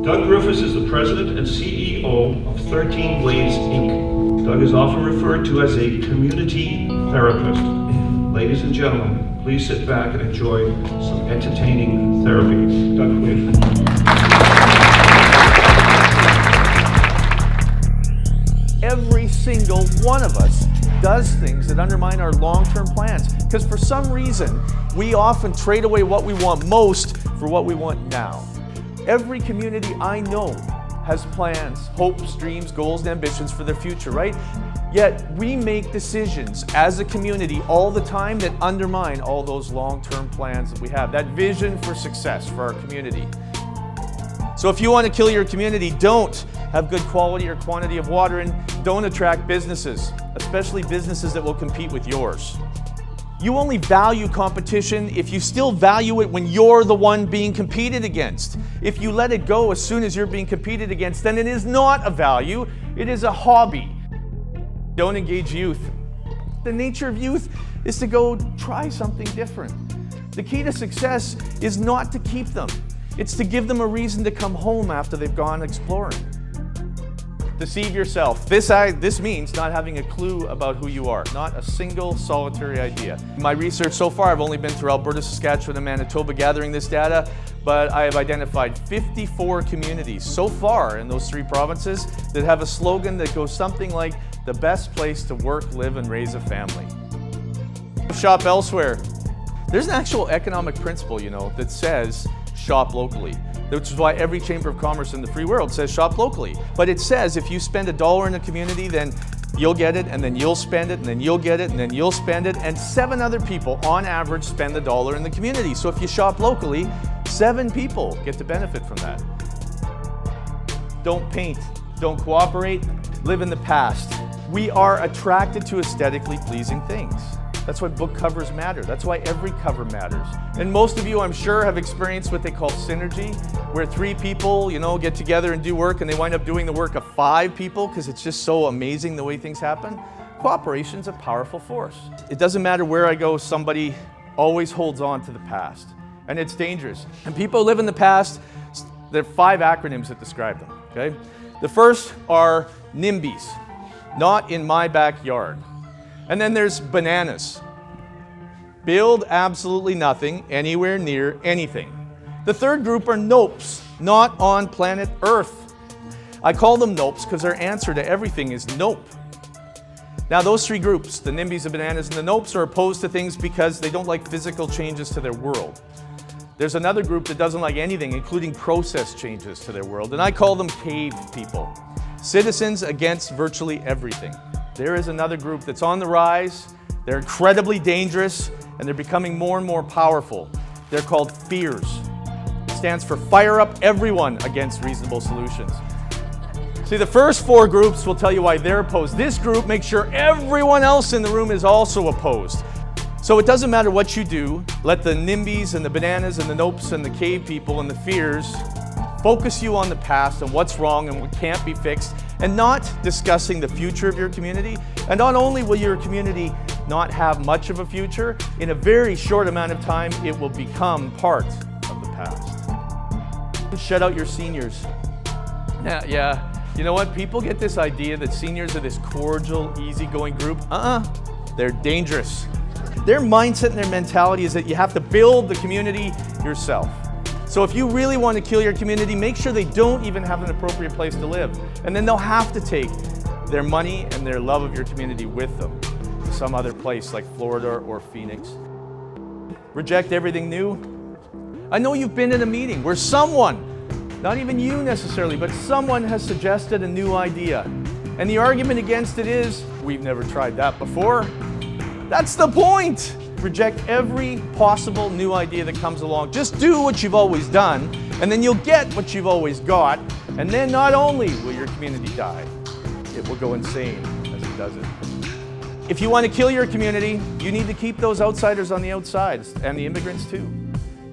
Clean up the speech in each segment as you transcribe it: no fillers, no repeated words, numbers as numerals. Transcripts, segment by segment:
Doug Griffiths is the president and CEO of 13 Ways Inc. Doug is often referred to as a community therapist. Ladies and gentlemen, please sit back and enjoy some entertaining therapy. Doug, please. Every single one of us does things that undermine our long-term plans, because for some reason we often trade away what we want most for what we want now. Every community I know has plans, hopes, dreams, goals, and ambitions for their future, right? Yet we make decisions as a community all the time that undermine all those long-term plans that we have, that vision for success for our community. So if you want to kill your community, don't have good quality or quantity of water, and don't attract businesses, especially businesses that will compete with yours. You only value competition if you still value it when you're the one being competed against. If you let it go as soon as you're being competed against, then it is not a value, it is a hobby. Don't engage youth. The nature of youth is to go try something different. The key to success is not to keep them. It's to give them a reason to come home after they've gone exploring. Deceive yourself. This means not having a clue about who you are, not a single solitary idea. In my research so far, I've only been through Alberta, Saskatchewan, and Manitoba gathering this data, but I have identified 54 communities so far in those 3 provinces that have a slogan that goes something like, the best place to work, live, and raise a family. Shop elsewhere. There's an actual economic principle, that says shop locally, which is why every Chamber of Commerce in the free world says shop locally. But it says if you spend $1 in a community, then you'll get it, and then you'll spend it, and then you'll get it, and then you'll spend it, and 7 other people on average spend the $1 in the community. So if you shop locally, 7 people get to benefit from that. Don't paint, don't cooperate, live in the past. We are attracted to aesthetically pleasing things. That's why book covers matter. That's why every cover matters. And most of you, I'm sure, have experienced what they call synergy, where 3 people, get together and do work, and they wind up doing the work of 5 people because it's just so amazing the way things happen. Cooperation's a powerful force. It doesn't matter where I go, somebody always holds on to the past, and it's dangerous. And people live in the past. There are 5 acronyms that describe them, okay? The first are NIMBYs, not in my backyard. And then there's bananas. Build absolutely nothing anywhere near anything. The third group are nopes, not on planet Earth. I call them nopes because their answer to everything is nope. Now those 3 groups, the NIMBYs, the bananas, and the nopes, are opposed to things because they don't like physical changes to their world. There's another group that doesn't like anything, including process changes to their world, and I call them cave people. Citizens against virtually everything. There is another group that's on the rise. They're incredibly dangerous, and they're becoming more and more powerful. They're called fears. It stands for fire up everyone against reasonable solutions. See, the first 4 groups will tell you why they're opposed. This group makes sure everyone else in the room is also opposed. So it doesn't matter what you do. Let the NIMBYs and the bananas and the nopes and the cave people and the fears focus you on the past and what's wrong and what can't be fixed, and not discussing the future of your community. And not only will your community not have much of a future, in a very short amount of time, it will become part of the past. Shut out your seniors. Yeah. You know what? People get this idea that seniors are this cordial, easygoing group. They're dangerous. Their mindset and their mentality is that you have to build the community yourself. So if you really want to kill your community, make sure they don't even have an appropriate place to live. And then they'll have to take their money and their love of your community with them to some other place like Florida or Phoenix. Reject everything new. I know you've been in a meeting where someone, not even you necessarily, but someone has suggested a new idea. And the argument against it is, we've never tried that before. That's the point. Reject every possible new idea that comes along. Just do what you've always done, and then you'll get what you've always got. And then not only will your community die, it will go insane as it does it. If you want to kill your community, you need to keep those outsiders on the outside, and the immigrants too.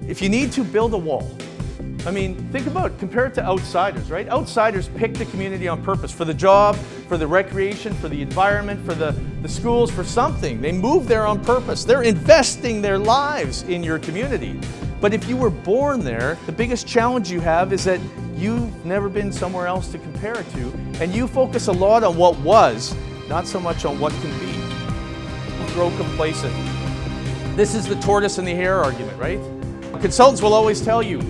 If you need to, build a wall. I mean, think about it, compare it to outsiders, right? Outsiders pick the community on purpose for the job, for the recreation, for the environment, for the schools, for something. They move there on purpose. They're investing their lives in your community. But if you were born there, the biggest challenge you have is that you've never been somewhere else to compare it to, and you focus a lot on what was, not so much on what can be. Grow complacent. This is the tortoise and the hare argument, right? Consultants will always tell you,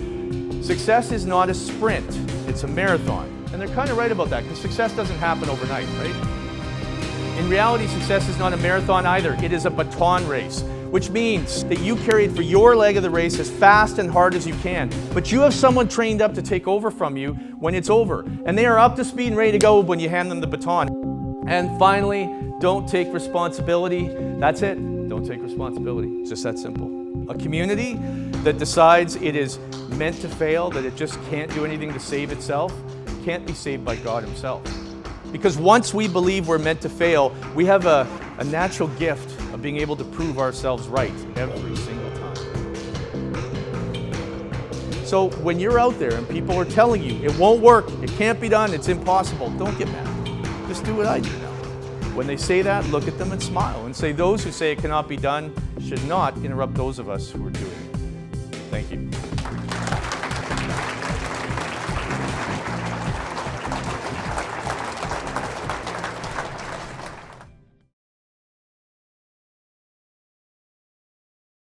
success is not a sprint, it's a marathon. And they're kind of right about that, because success doesn't happen overnight, right? In reality, success is not a marathon either. It is a baton race, which means that you carry it for your leg of the race as fast and hard as you can. But you have someone trained up to take over from you when it's over. And they are up to speed and ready to go when you hand them the baton. And finally, don't take responsibility. That's it. Don't take responsibility. It's just that simple. A community that decides it is meant to fail, that it just can't do anything to save itself, can't be saved by God Himself. Because once we believe we're meant to fail, we have a natural gift of being able to prove ourselves right every single time. So when you're out there and people are telling you it won't work, it can't be done, it's impossible, don't get mad. Just do what I do now. When they say that, look at them and smile and say those who say it cannot be done should not interrupt those of us who are doing it. Thank you.